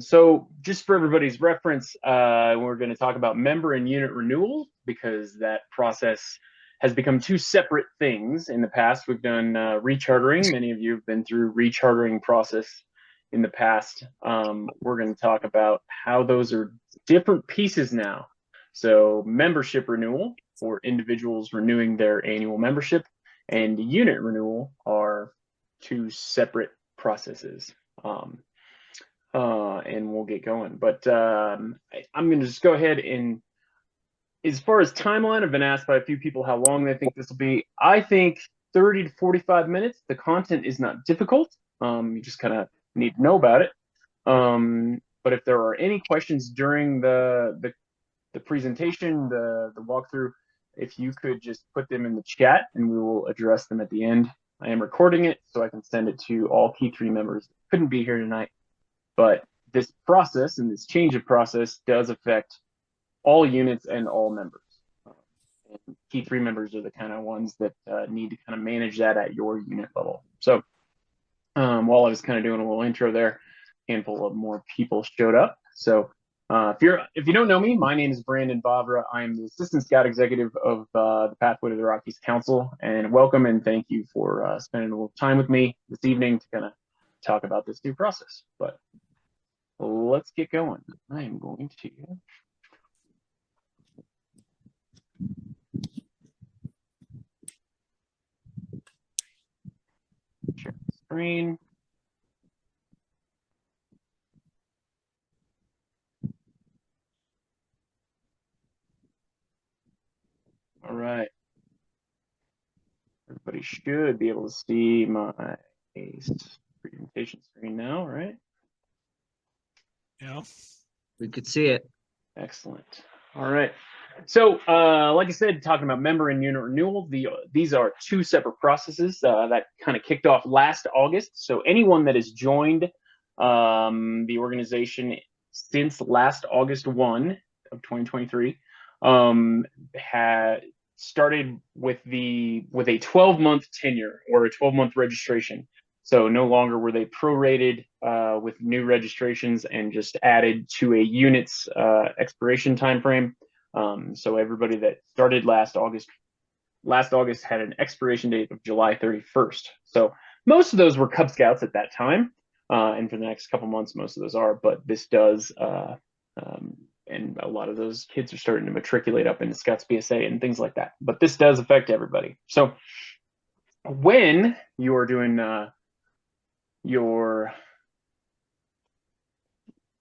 So just for everybody's reference, we're going to talk about member and unit renewal because that process has become two separate things. In the past, we've done rechartering. Many of you have been through rechartering process in the past. We're going to talk about how those are different pieces now. So membership renewal for individuals renewing their annual membership and unit renewal are two separate processes. And we'll get going. But I'm going to just go ahead and, as far as timeline, I've been asked by a few people how long they think this will be. I think 30 to 45 minutes. The content is not difficult. You just kind of need to know about it. But if there are any questions during the presentation, the walkthrough, if you could just put them in the chat and we will address them at the end. I am recording it so I can send it to all Key3 members that couldn't be here tonight. But this process and this change of process does affect all units and all members. And Key3 members are the kind of ones that need to kind of manage that at your unit level. So while I was kind of doing a little intro there, a handful of more people showed up. So if you don't know me, my name is Brandon Bavra. I am the Assistant Scout Executive of the Pathway to the Rockies Council. And welcome and thank you for spending a little time with me this evening to kind of talk about this new process. But let's get going. I am going to share the screen. All right. Everybody should be able to see my presentation screen now, right? Yeah. We could see it. Excellent. All right. So, like I said, talking about member and unit renewal, these are two separate processes that kind of kicked off last August. So anyone that has joined the organization since last August 1 of 2023 had started with a 12-month tenure or a 12-month registration. So no longer were they prorated with new registrations and just added to a unit's expiration timeframe. So everybody that started last August had an expiration date of July 31st. So most of those were Cub Scouts at that time. And for the next couple months, most of those are, but this does, and a lot of those kids are starting to matriculate up into Scouts BSA and things like that. But this does affect everybody. So when you are doing your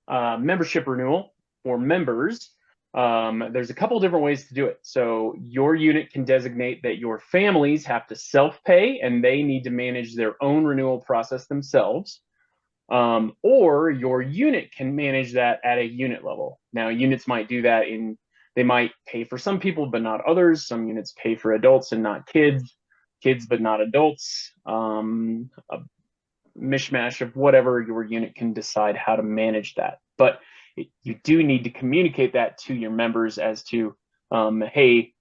membership renewal for members, there's a couple different ways to do it. So your unit can designate that your families have to self-pay and they need to manage their own renewal process themselves. Or your unit can manage that at a unit level. Now, units might do that they might pay for some people, but not others. Some units pay for adults and not kids, but not adults. A mishmash of whatever your unit can decide how to manage that. But you do need to communicate that to your members as to, hey,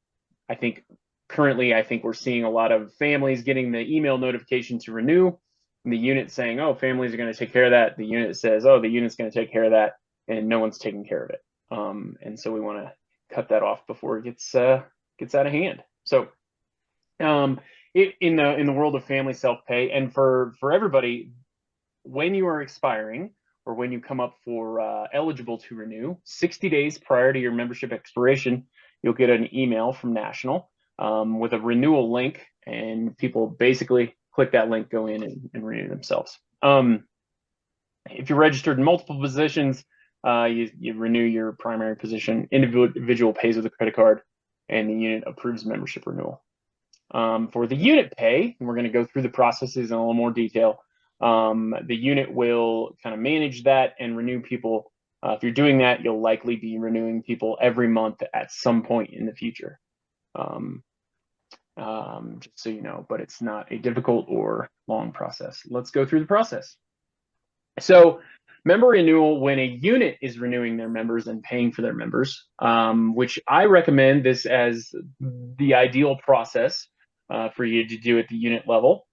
I think we're seeing a lot of families getting the email notification to renew. The unit saying, oh, families are going to take care of that. The unit says, oh, the unit's going to take care of that, and no one's taking care of it. And so we want to cut that off before it gets out of hand. So in the world of family self-pay, and for everybody, when you are expiring or when you come up for eligible to renew, 60 days prior to your membership expiration, you'll get an email from National with a renewal link, and people basically click that link, go in and renew themselves. If you're registered in multiple positions, you renew your primary position. Individual pays with a credit card, and the unit approves membership renewal. For the unit pay, and we're going to go through the processes in a little more detail. The unit will kind of manage that and renew people. If you're doing that, you'll likely be renewing people every month at some point in the future. Just so you know, but it's not a difficult or long process. Let's go through the process. So member renewal, when a unit is renewing their members and paying for their members, which I recommend this as the ideal process for you to do at the unit level.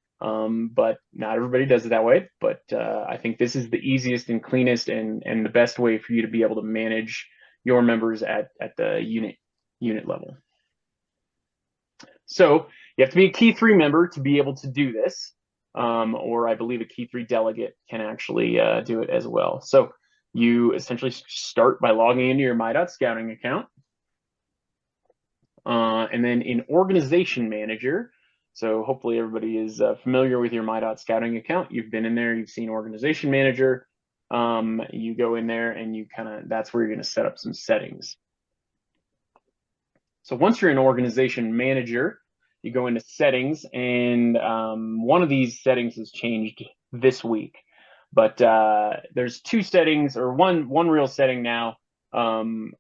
but not everybody does it that way. But I think this is the easiest and cleanest and the best way for you to be able to manage your members at the unit level. So you have to be a Key 3 member to be able to do this, or I believe a Key 3 delegate can actually do it as well. So you essentially start by logging into your My.Scouting account. And then in Organization Manager, so hopefully everybody is familiar with your My.Scouting account. You've been in there, you've seen Organization Manager. You go in there and you that's where you're going to set up some settings. So once you're in Organization Manager, you go into Settings, and one of these settings has changed this week. But there's two settings, or one real setting now.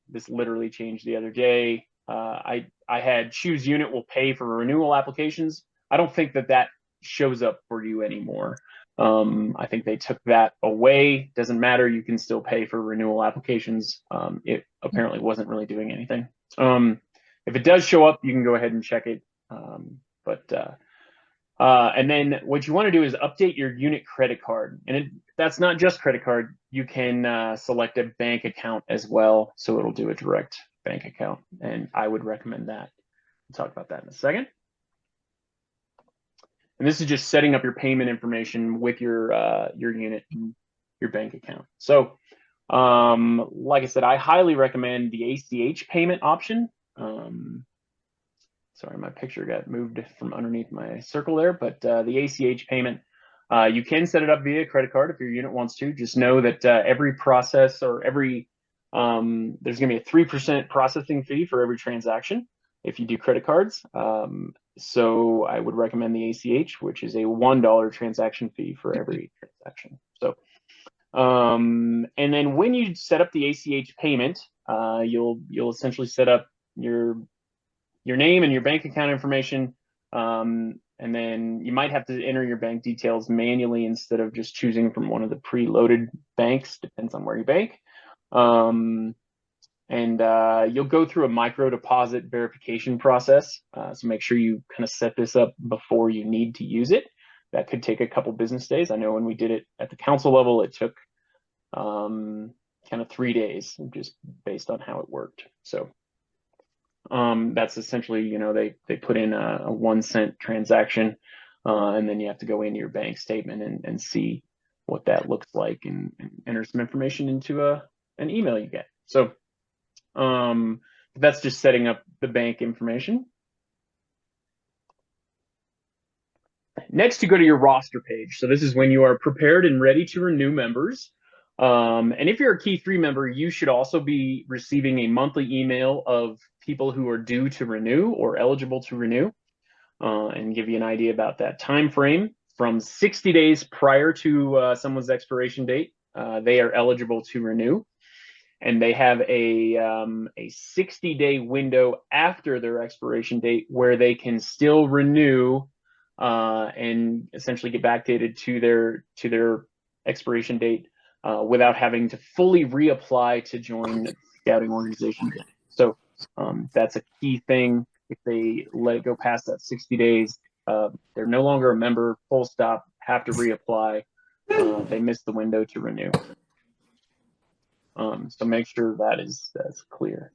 This literally changed the other day. I had Choose Unit will pay for renewal applications. I don't think that shows up for you anymore. I think they took that away. Doesn't matter. You can still pay for renewal applications. It apparently wasn't really doing anything. If it does show up, you can go ahead and check it. And then what you want to do is update your unit credit card. And that's not just credit card. You can select a bank account as well. So it'll do a direct bank account. And I would recommend that. We'll talk about that in a second. And this is just setting up your payment information with your unit and your bank account. So like I said, I highly recommend the ACH payment option. Sorry, my picture got moved from underneath my circle there, but the ACH payment, you can set it up via credit card if your unit wants to. Just know that every process or there's going to be a 3% processing fee for every transaction if you do credit cards. So I would recommend the ACH, which is a $1 transaction fee for every transaction. So, and then when you set up the ACH payment, you'll essentially set up your name and your bank account information, and then you might have to enter your bank details manually instead of just choosing from one of the preloaded banks. Depends on where you bank. You'll go through a micro deposit verification process. So make sure you kind of set this up before you need to use it. That could take a couple business days. I know when we did it at the council level, it took kind of 3 days, just based on how it worked. So that's essentially, they put in a 1 cent transaction, and then you have to go into your bank statement and see what that looks like and enter some information into an email you get. So that's just setting up the bank information. Next, you go to your roster page. So this is when you are prepared and ready to renew members. And if you're a Key 3 member, you should also be receiving a monthly email of people who are due to renew or eligible to renew, and give you an idea about that time frame. From 60 days prior to someone's expiration date, they are eligible to renew. And they have a 60-day window after their expiration date where they can still renew and essentially get backdated to their expiration date without having to fully reapply to join the scouting organization. So that's a key thing. If they let it go past that 60 days, they're no longer a member, full stop, have to reapply. They missed the window to renew. So make sure that's clear.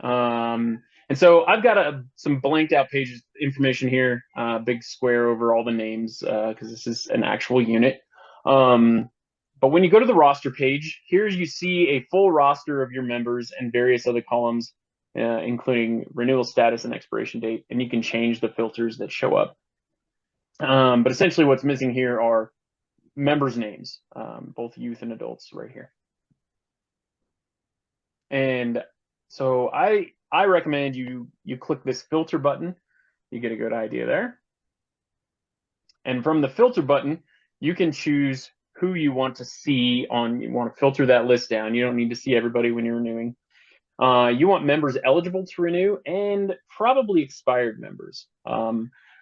And so I've got some blanked out pages information here, big square over all the names, because this is an actual unit. But when you go to the roster page, here you see a full roster of your members and various other columns, including renewal status and expiration date, and you can change the filters that show up. But essentially what's missing here are members' names, both youth and adults right here. And so I recommend you click this filter button. You get a good idea there. And from the filter button, you can choose who you want to see you want to filter that list down. You don't need to see everybody when you're renewing. You want members eligible to renew and probably expired members.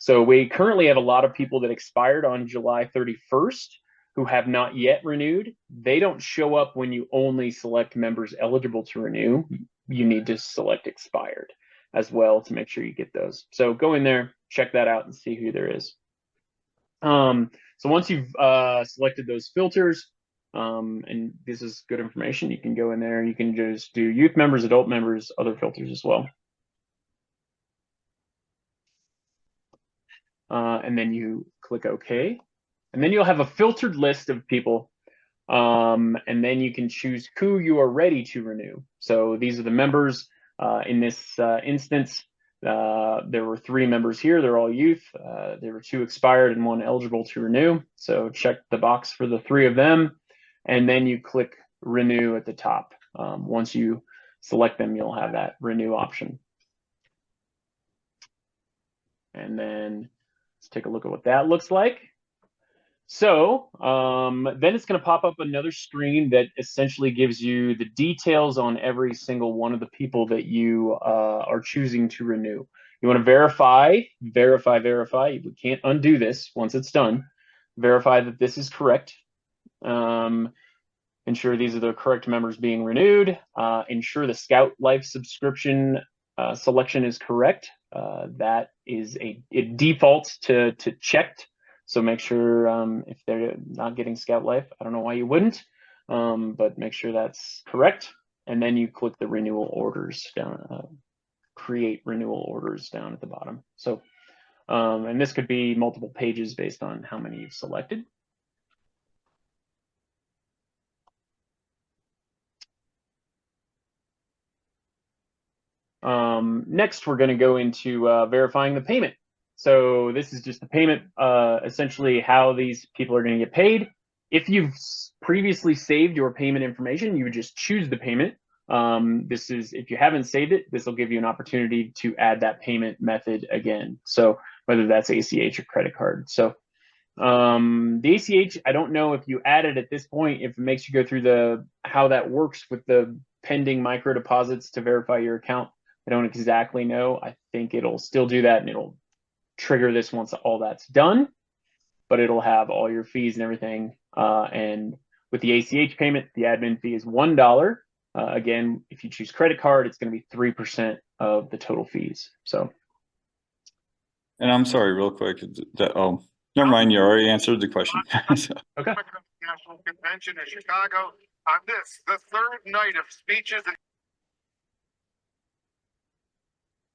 So we currently have a lot of people that expired on July 31st who have not yet renewed. They don't show up when you only select members eligible to renew. You need to select expired as well to make sure you get those. So go in there, check that out, and see who there is. So once you've selected those filters, and this is good information, you can go in there, you can just do youth members, adult members, other filters as well. And then you click OK. And then you'll have a filtered list of people. And then you can choose who you are ready to renew. So these are the members. In this instance, there were 3 members here. They're all youth. There were 2 expired and 1 eligible to renew. So check the box for the 3 of them. And then you click renew at the top. Once you select them, you'll have that renew option. And then let's take a look at what that looks like. So then it's going to pop up another screen that essentially gives you the details on every single one of the people that you are choosing to renew. You want to verify. We can't undo this once it's done. Verify that this is correct. Ensure these are the correct members being renewed. Ensure the Scout Life subscription selection is correct. That is it defaults to checked. So make sure if they're not getting Scout Life, I don't know why you wouldn't, but make sure that's correct. And then you click the renewal orders down, create renewal orders down at the bottom. So, and this could be multiple pages based on how many you've selected. Next, we're going to go into verifying the payment. So this is just the payment, essentially how these people are going to get paid. If you've previously saved your payment information, you would just choose the payment. This is, if you haven't saved it, this will give you an opportunity to add that payment method again. So whether that's ACH or credit card. So the ACH, I don't know if you add it at this point, if it makes you go through how that works with the pending micro deposits to verify your account. I don't exactly know. I think it'll still do that and it'll trigger this once all that's done, but it'll have all your fees and everything. And with the ACH payment, the admin fee is $1. Again, if you choose credit card, it's going to be 3% of the total fees. So. And I'm sorry, real quick. Never mind. You already answered the question. Okay. National Convention in Chicago on this, the 3rd night of speeches.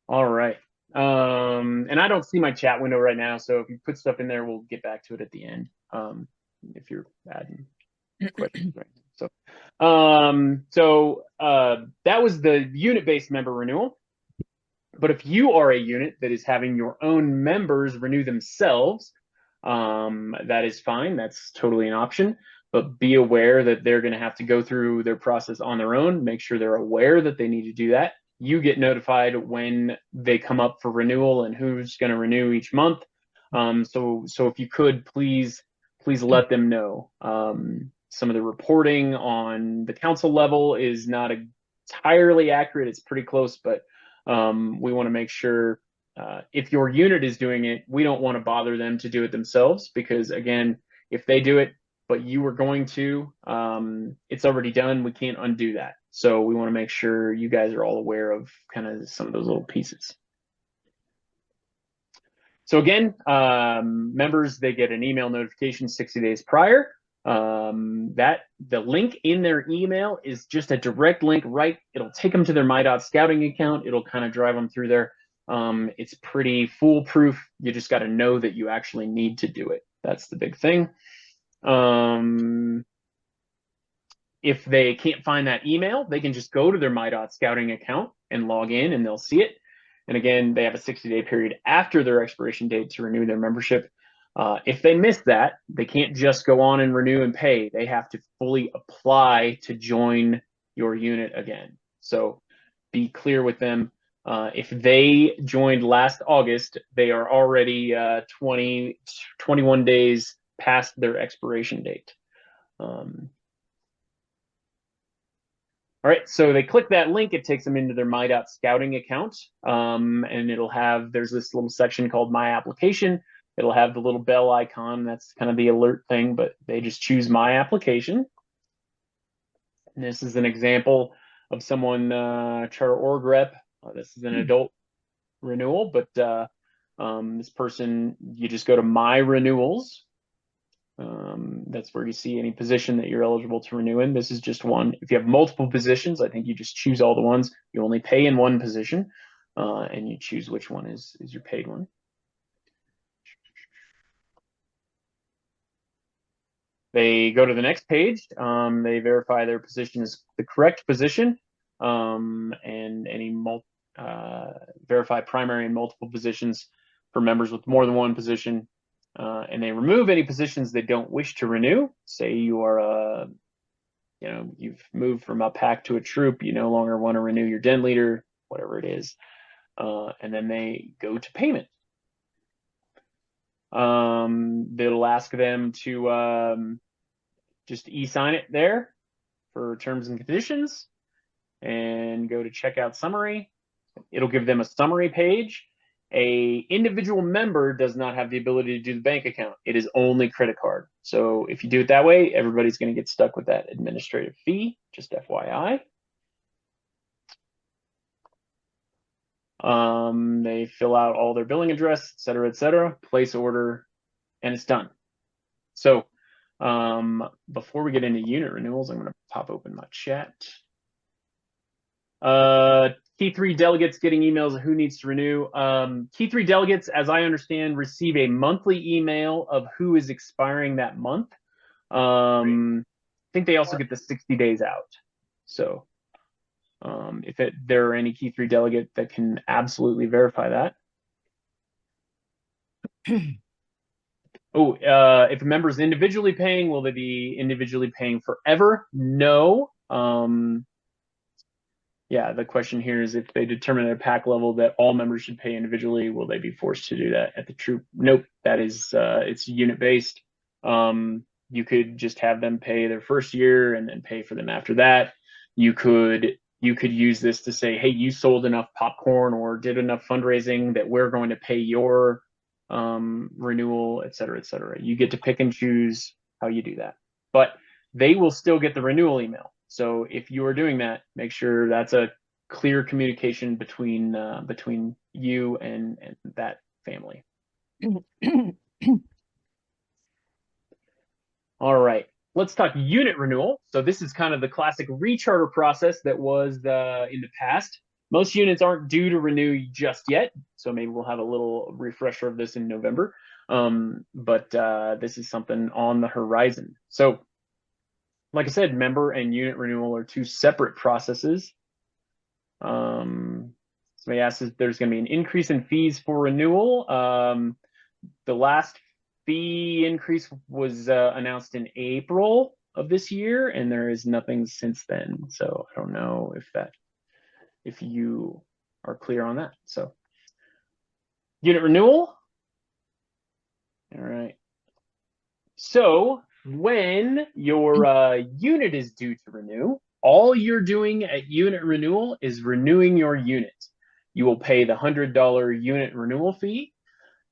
All right. And I don't see my chat window right now, so if you put stuff in there, we'll get back to it at the end. If you're adding questions right now. So that was the unit-based member renewal. But if you are a unit that is having your own members renew themselves, that is fine. That's totally an option. But be aware that they're going to have to go through their process on their own. Make sure they're aware that they need to do that. You get notified when they come up for renewal and who's going to renew each month. So if you could, please let them know. Some of the reporting on the council level is not entirely accurate. It's pretty close, but we want to make sure if your unit is doing it, we don't want to bother them to do it themselves, because again, if they do it but you were going to, it's already done. We can't undo that. So we want to make sure you guys are all aware of kind of some of those little pieces. So again, members, they get an email notification 60 days prior. The link in their email is just a direct link, right? It'll take them to their My.Scouting account. It'll kind of drive them through there. It's pretty foolproof. You just got to know that you actually need to do it. That's the big thing. If they can't find that email, they can just go to their My.Scouting account and log in and they'll see it. And again, they have a 60-day period after their expiration date to renew their membership. If they miss that, they can't just go on and renew and pay. They have to fully apply to join your unit again. So be clear with them. If they joined last August, they are already 21 days past their expiration date. All right, so they click that link, it takes them into their My.Scouting account, and it'll have, there's this little section called My Application. It'll have the little bell icon, that's kind of the alert thing, but they just choose My Application. And this is an example of someone, charter org rep. This is an adult renewal, but This person, you just go to My Renewals. That's where you see any position that you're eligible to renew in. This is just one. If you have multiple positions, I think you just choose all the ones. You only pay in one position, and you choose which one is your paid one. They go to the next page. They verify their position is the correct position, and any verify primary and multiple positions for members with more than one position. And they remove any positions they don't wish to renew. Say you are you've moved from a pack to a troop, you no longer want to renew your den leader, whatever it is. And then they go to payment. They'll ask them to just e-sign it there for terms and conditions and go to checkout summary. It'll give them a summary page. A individual member does not have the ability to do the bank account. It is only credit card. So if you do it that way, everybody's going to get stuck with that administrative fee, just FYI. They fill out all their billing address, et cetera, place order, and it's done. So before we get into unit renewals, I'm going to pop open my chat. Key 3 delegates getting emails of who needs to renew. Key 3 delegates, as I understand, receive a monthly email of who is expiring that month. I think they also get the 60 days out. So if there are any Key 3 delegate that can absolutely verify that. Oh, if a member is individually paying, will they be individually paying forever? No. Yeah, the question here is if they determine at a pack level that all members should pay individually, will they be forced to do that at the troop? Nope, that is, it's unit based. You could just have them pay their first year and then pay for them after that. You could use this to say, hey, you sold enough popcorn or did enough fundraising that we're going to pay your renewal, et cetera, et cetera. You get to pick and choose how you do that, but they will still get the renewal email. So if you are doing that, make sure that's a clear communication between you and that family. All right, let's talk unit renewal. So this is kind of the classic recharter process that was in the past. Most units aren't due to renew just yet, so maybe we'll have a little refresher of this in November. But this is something on the horizon. So like I said, member and unit renewal are two separate processes. Somebody asks if there's going to be an increase in fees for renewal. The last fee increase was announced in April of this year, and there is nothing since then. So I don't know if you are clear on that. So unit renewal. All right. So when your unit is due to renew, all you're doing at unit renewal is renewing your unit. You will pay the $100 unit renewal fee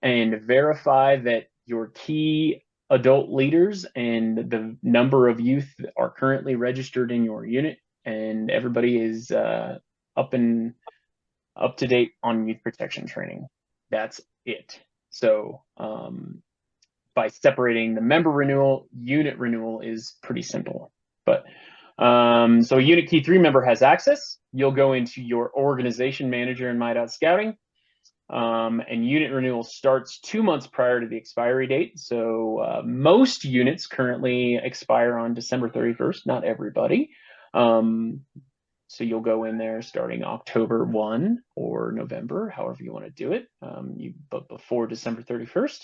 and verify that your key adult leaders and the number of youth are currently registered in your unit, and everybody is up to date on youth protection training. That's it. So by separating the member renewal, unit renewal is pretty simple. But so a unit key 3 member has access. You'll go into your organization manager in My.Scouting, and unit renewal starts 2 months prior to the expiry date. So most units currently expire on December 31st, not everybody. So you'll go in there starting October 1 or November, however you want to do it, but before December 31st.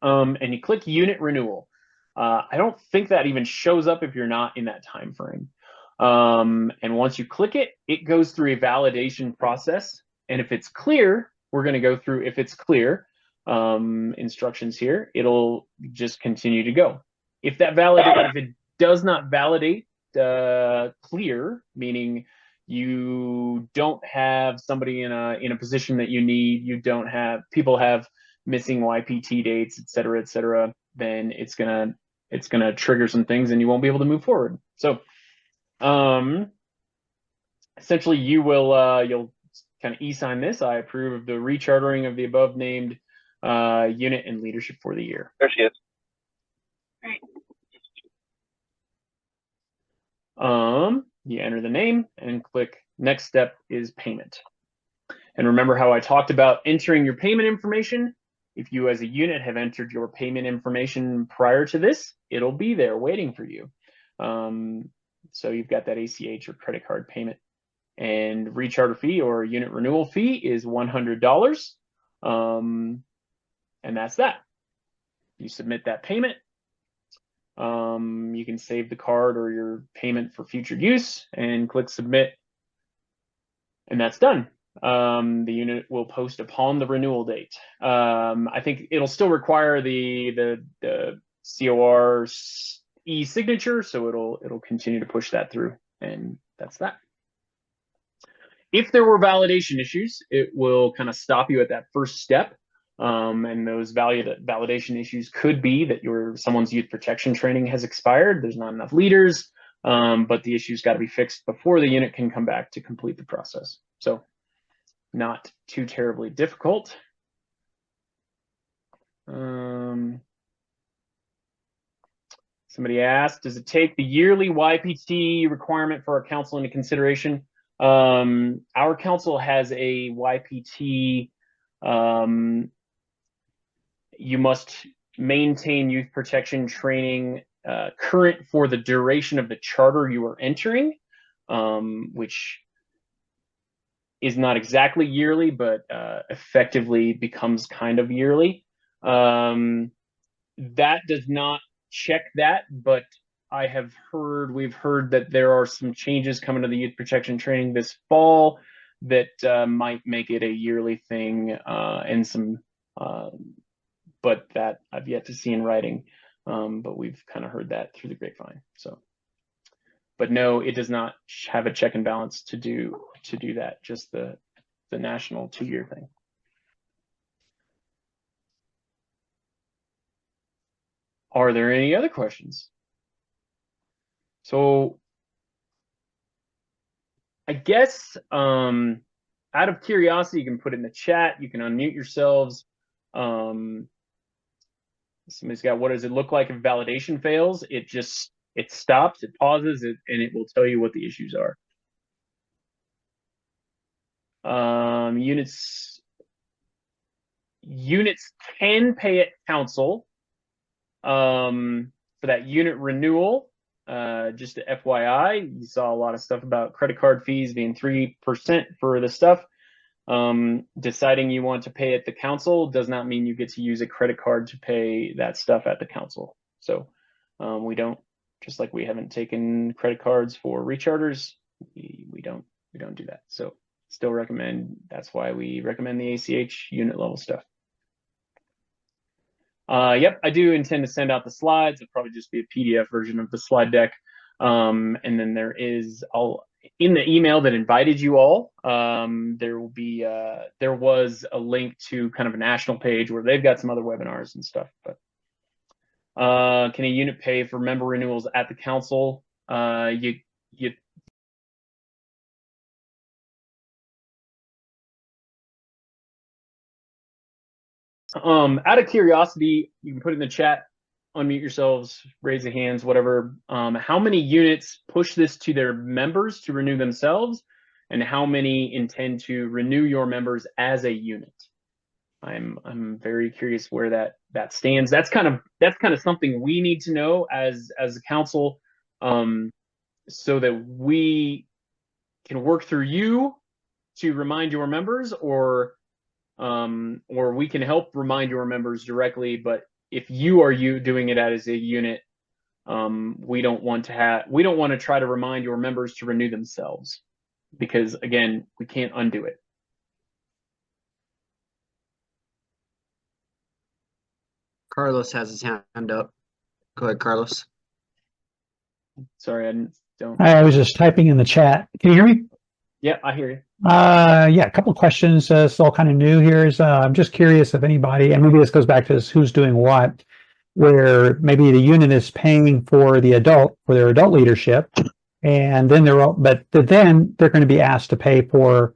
And you click unit renewal. I don't think that even shows up if you're not in that time frame. And once you click it, it goes through a validation process. And if it's clear, we're going to go through, if it's clear, instructions here, it'll just continue to go. If it does not validate clear, meaning you don't have somebody in a position that you need, you don't have, people have missing YPT dates, et cetera, then it's gonna trigger some things and you won't be able to move forward. So essentially you will you'll kind of e-sign this. I approve of the rechartering of the above named unit and leadership for the year. There she is. You enter the name and click next step is payment. And remember how I talked about entering your payment information? If you as a unit have entered your payment information prior to this, it'll be there waiting for you. So you've got that ACH or credit card payment. And recharter fee or unit renewal fee is $100. And that's that. You submit that payment. You can save the card or your payment for future use and click submit. And that's done. The unit will post upon the renewal date. I think it'll still require the COR e-signature, so it'll continue to push that through, and that's that. If there were validation issues, it will kind of stop you at that first step. And those validation issues could be that someone's youth protection training has expired, there's not enough leaders, but the issue's got to be fixed before the unit can come back to complete the process. So not too terribly difficult. Somebody asked, does it take the yearly YPT requirement for our council into consideration? Our council has a YPT. You must maintain youth protection training current for the duration of the charter you are entering, which is not exactly yearly, but effectively becomes kind of yearly. That does not check that, but we've heard that there are some changes coming to the youth protection training this fall that might make it a yearly thing, and some, but that I've yet to see in writing. But we've kind of heard that through the grapevine. So, but no, it does not have a check and balance to do that. Just the national 2-year thing. Are there any other questions? So I guess out of curiosity, you can put it in the chat. You can unmute yourselves. Somebody's got, what does it look like if validation fails? It stops, it pauses, and it will tell you what the issues are. Units can pay at council for that unit renewal. Just a FYI, you saw a lot of stuff about credit card fees being 3% for the stuff. Deciding you want to pay at the council does not mean you get to use a credit card to pay that stuff at the council. So we don't, just like we haven't taken credit cards for recharters, we don't do that. So still recommend, that's why we recommend the ACH unit level stuff. Yep, I do intend to send out the slides. It'll probably just be a PDF version of the slide deck. And then there is, in the email that invited you all, there was a link to kind of a national page where they've got some other webinars and stuff. But can a unit pay for member renewals at the council? Out of curiosity, you can put it in the chat, unmute yourselves, raise your hands, whatever. How many units push this to their members to renew themselves, and how many intend to renew your members as a unit? I'm very curious where that stands. That's kind of something we need to know as a council, so that we can work through you to remind your members, or we can help remind your members directly. But if you are doing it as a unit, we don't want to try to remind your members to renew themselves, because again, we can't undo it. Carlos has his hand up. Go ahead, Carlos. Sorry, I was just typing in the chat. Can you hear me? Yeah, I hear you. Yeah, a couple of questions. It's all kind of new here. I'm just curious if anybody, and maybe this goes back to this, who's doing what, where maybe the unit is paying for their adult leadership, and then then they're going to be asked to pay for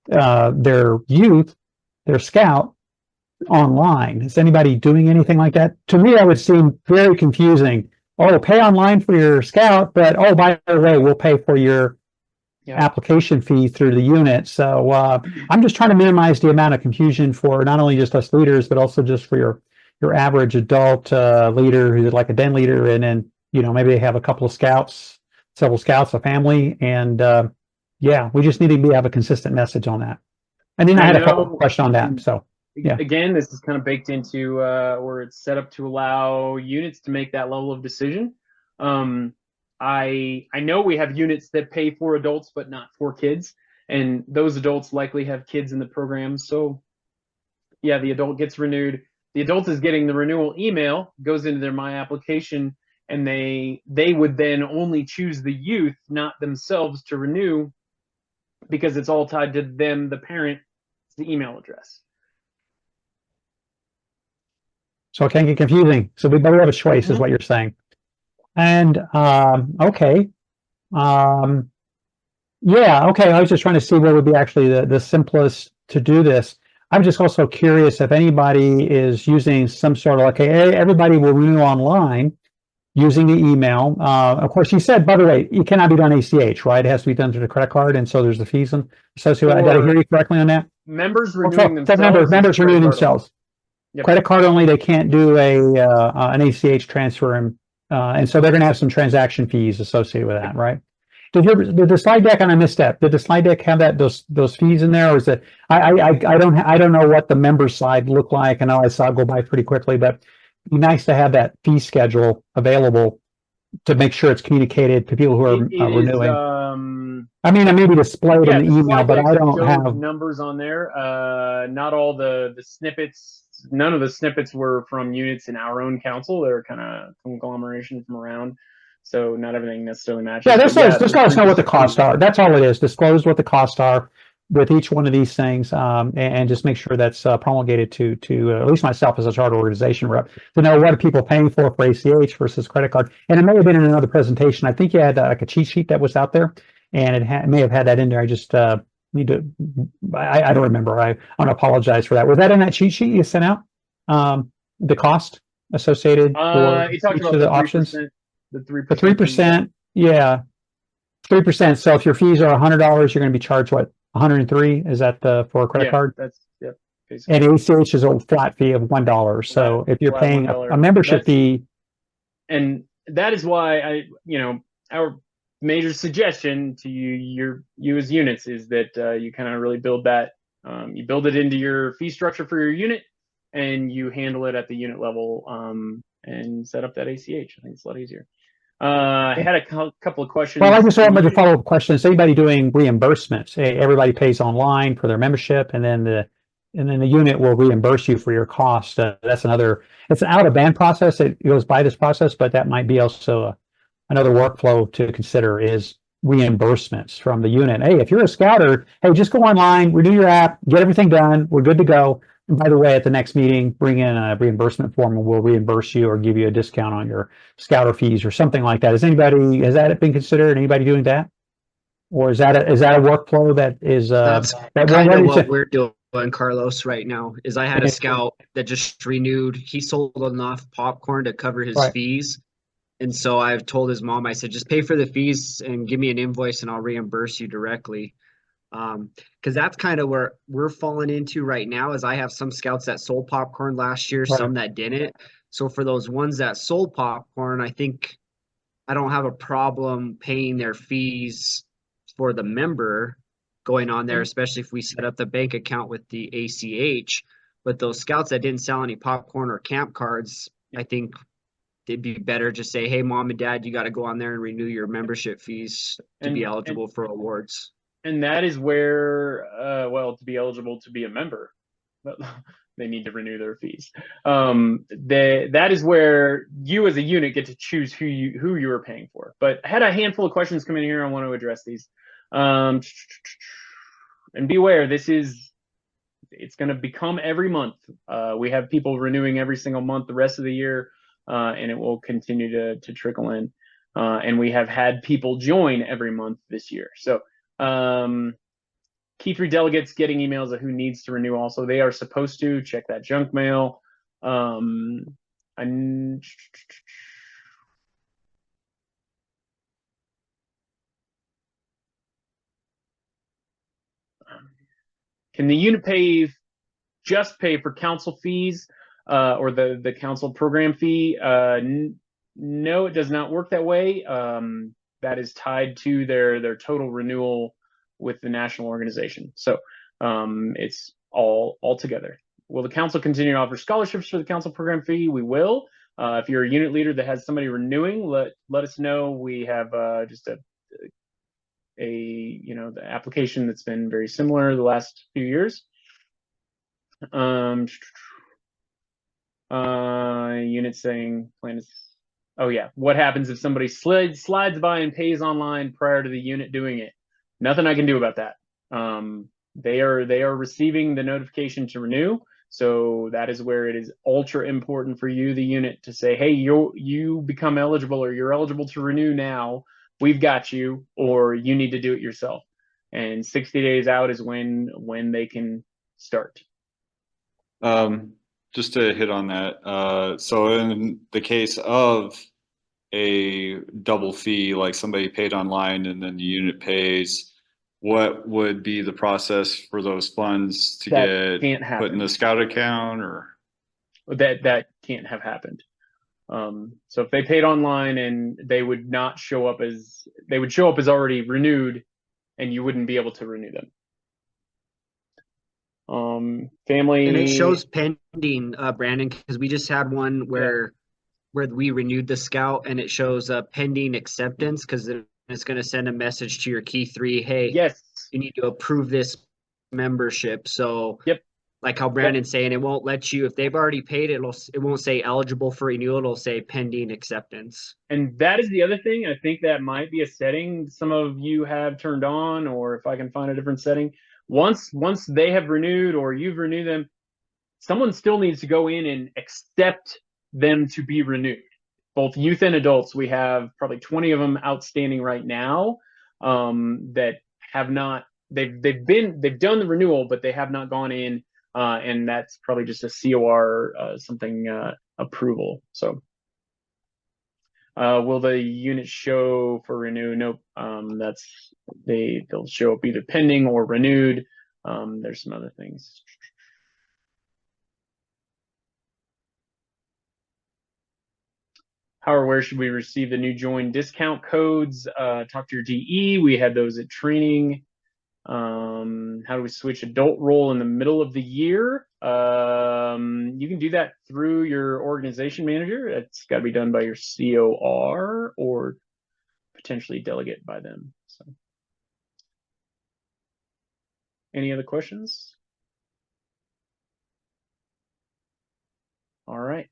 their youth, their scout online. Is anybody doing anything like that? To me, that would seem very confusing. Oh, pay online for your scout, but oh, by the way, we'll pay for your application fee through the unit. So I'm just trying to minimize the amount of confusion for not only just us leaders, but also just for your average adult leader who's like a den leader, and then maybe they have a couple of scouts, several scouts, a family, and yeah, we just need to have a consistent message on that. And then I had a couple of questions on that. So yeah, again, this is kind of baked into or it's set up to allow units to make that level of decision. I know we have units that pay for adults but not for kids, and those adults likely have kids in the program. So yeah, the adult gets renewed. The adult is getting the renewal email, goes into their My Application, and they would then only choose the youth, not themselves, to renew, because it's all tied to them, the parent, the email address. so it can get confusing. So we better have a choice, is what you're saying. And okay. Yeah, okay. I was just trying to see what would be actually the simplest to do this. I'm just also curious if anybody is using some sort of okay, everybody will renew online using the email. Of course, you said, by the way, it cannot be done ACH, right? It has to be done through the credit card, and so there's the fees associated. I got to hear you correctly on that. Members renewing themselves. Members renewing themselves. Yep. Credit card only. They can't do an ACH transfer, and so they're going to have some transaction fees associated with that, right? Did the slide deck, and I missed that, did the slide deck have those fees in there, or is it? I don't know what the member slide looked like. I know I saw it go by pretty quickly, but it'd be nice to have that fee schedule available to make sure it's communicated to people who are renewing. I mean, it may be displayed in the email, but I don't have numbers on there. Not all the snippets. None of the snippets were from units in our own council. They're kind of conglomeration from around. So not everything necessarily matches. Yeah, just let us know what the costs are. That's all it is. Disclose what the costs are with each one of these things, and just make sure that's promulgated to at least myself as a charter organization rep to know what are people paying for ACH versus credit card. And it may have been in another presentation. I think you had like a cheat sheet that was out there, and it may have had that in there. I just need to. I don't remember. I want to apologize for that. Was that in that cheat sheet you sent out? The cost associated for each of the options. The 3%. The 3%, yeah, 3%. So if your fees are $100, you're going to be charged what, 103? Is that for a credit card? That's basically. And ACH is a flat fee of $1. So if you're paying a membership fee, and that is why our major suggestion to you as units is that you kind of really build that. You build it into your fee structure for your unit, and you handle it at the unit level. And set up that ACH. I think it's a lot easier. I had a couple of questions. Well, I just wanted to follow up questions. Anybody doing reimbursements? Hey, everybody pays online for their membership, and then the unit will reimburse you for your cost. That's another. It's an out of band process. It goes by this process, but that might be also another workflow to consider is reimbursements from the unit. Hey, if you're a scouter, hey, just go online, renew your app, get everything done. We're good to go. And by the way, at the next meeting, bring in a reimbursement form and we'll reimburse you or give you a discount on your scouter fees or something like that. Has that been considered? Anybody doing that? Or is that a workflow that is that's kind of what we're doing, Carlos, right now? Is I had a scout that just renewed. He sold enough popcorn to cover his fees. And so I've told his mom, I said, just pay for the fees and give me an invoice and I'll reimburse you directly. Because that's kind of where we're falling into right now is I have some scouts that sold popcorn last year, some that didn't. So for those ones that sold popcorn, I think I don't have a problem paying their fees for the member going on there, especially if we set up the bank account with the ACH. But those scouts that didn't sell any popcorn or camp cards, I think it'd be better just say, hey, mom and dad, you got to go on there and renew your membership fees to be eligible for awards. And that is where, to be eligible to be a member, they need to renew their fees. That is where you as a unit get to choose who you are paying for. But I had a handful of questions come in here. I want to address these. And beware, it's going to become every month. We have people renewing every single month the rest of the year, and it will continue to trickle in. And we have had people join every month this year. So Key 3 delegates getting emails of who needs to renew. Also, they are supposed to check that junk mail. Can the unit just pay for council fees or the council program fee? No, it does not work that way. That is tied to their total renewal with the national organization. So it's all together. Will the council continue to offer scholarships for the council program fee? We will. If you're a unit leader that has somebody renewing, let us know. We have just the application that's been very similar the last few years. Unit saying plan is, oh yeah, what happens if somebody slides by and pays online prior to the unit doing it? Nothing I can do about that. They are receiving the notification to renew, so that is where it is ultra important for you, the unit, to say, hey, you become eligible, or you're eligible to renew now. We've got you, or you need to do it yourself. And 60 days out is when they can start. Just to hit on that, so in the case of a double fee, like somebody paid online and then the unit pays, what would be the process for those funds to That get can't put in happen. the scout account? Or That can't have happened. So if they paid online, and they would show up as already renewed, and you wouldn't be able to renew them. Family, And it shows pending, Brandon, because we just had one where we renewed the scout, and it shows pending acceptance, because it's going to send a message to your key 3. Hey, yes, you need to approve this membership. So yep, like how Brandon's saying, it won't let you, if they've already paid, it won't say eligible for renewal, it'll say pending acceptance. and that is the other thing. I think that might be a setting some of you have turned on, or if I can find a different setting. Once they have renewed, or you've renewed them, someone still needs to go in and accept them to be renewed. Both youth and adults. We have probably 20 of them outstanding right now that have not. They've done the renewal, but they have not gone in, and that's probably just a COR approval. So, will the unit show for renew? Nope. They'll show up either pending or renewed. There's some other things. How or where should we receive the new join discount codes? Talk to your DE. We had those at training. How do we switch adult role in the middle of the year? You can do that through your organization manager. It's got to be done by your COR or potentially delegate by them. So, any other questions? All right.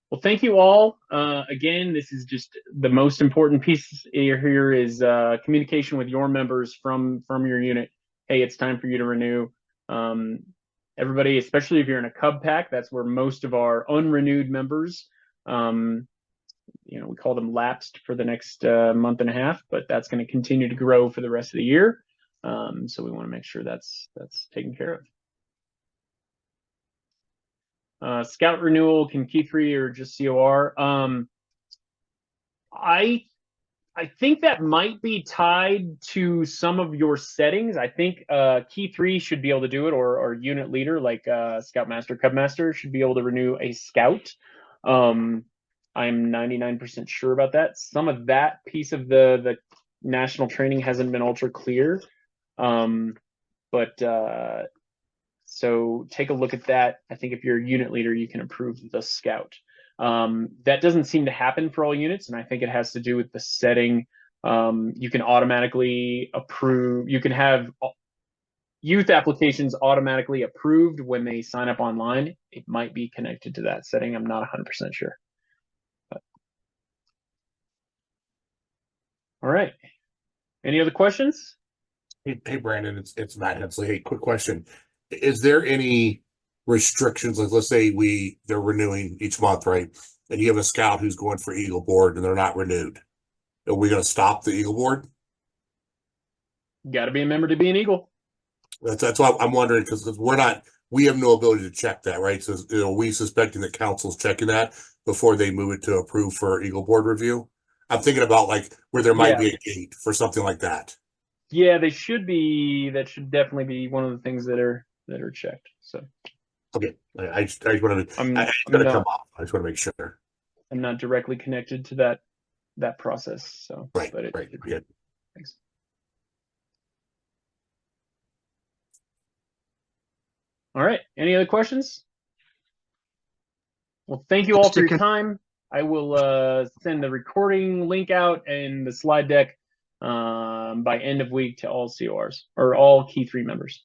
Well, thank you all. Again, this is just the most important piece here is communication with your members from your unit. Hey, it's time for you to renew. Everybody, especially if you're in a Cub pack, that's where most of our unrenewed members, we call them lapsed for the next month and a half, but that's going to continue to grow for the rest of the year. So we want to make sure that's taken care of. Scout renewal, can key 3 or just COR? I think that might be tied to some of your settings. I think key 3 should be able to do it, or unit leader like Scoutmaster, Cubmaster should be able to renew a scout. I'm 99% sure about that. Some of that piece of the national training hasn't been ultra clear, but so take a look at that. I think if you're a unit leader, you can approve the scout. That doesn't seem to happen for all units, and I think it has to do with the setting. You can automatically approve. You can have youth applications automatically approved when they sign up online. It might be connected to that setting. I'm not 100% sure. But. All right. Any other questions? Hey Brandon, it's Matt Hensley. Hey, quick question. Is there any restrictions? Like, let's say they're renewing each month, right? And you have a scout who's going for Eagle Board and they're not renewed. Are we going to stop the Eagle Board? Got to be a member to be an Eagle. That's why I'm wondering, because we have no ability to check that, right? So, we suspecting that council's checking that before they move it to approve for Eagle Board review. I'm thinking about like where there might be a gate for something like that. Yeah, they should be. That should definitely be one of the things that are checked. So Okay, I just wanted to. I'm gonna not- come off. I just want to make sure. I'm not directly connected to that process. So Right, but it right. should be. Yeah. Thanks. All right. Any other questions? Well, thank you all for your time. I will send the recording link out and the slide deck by end of week to all CORs or all Key 3 members.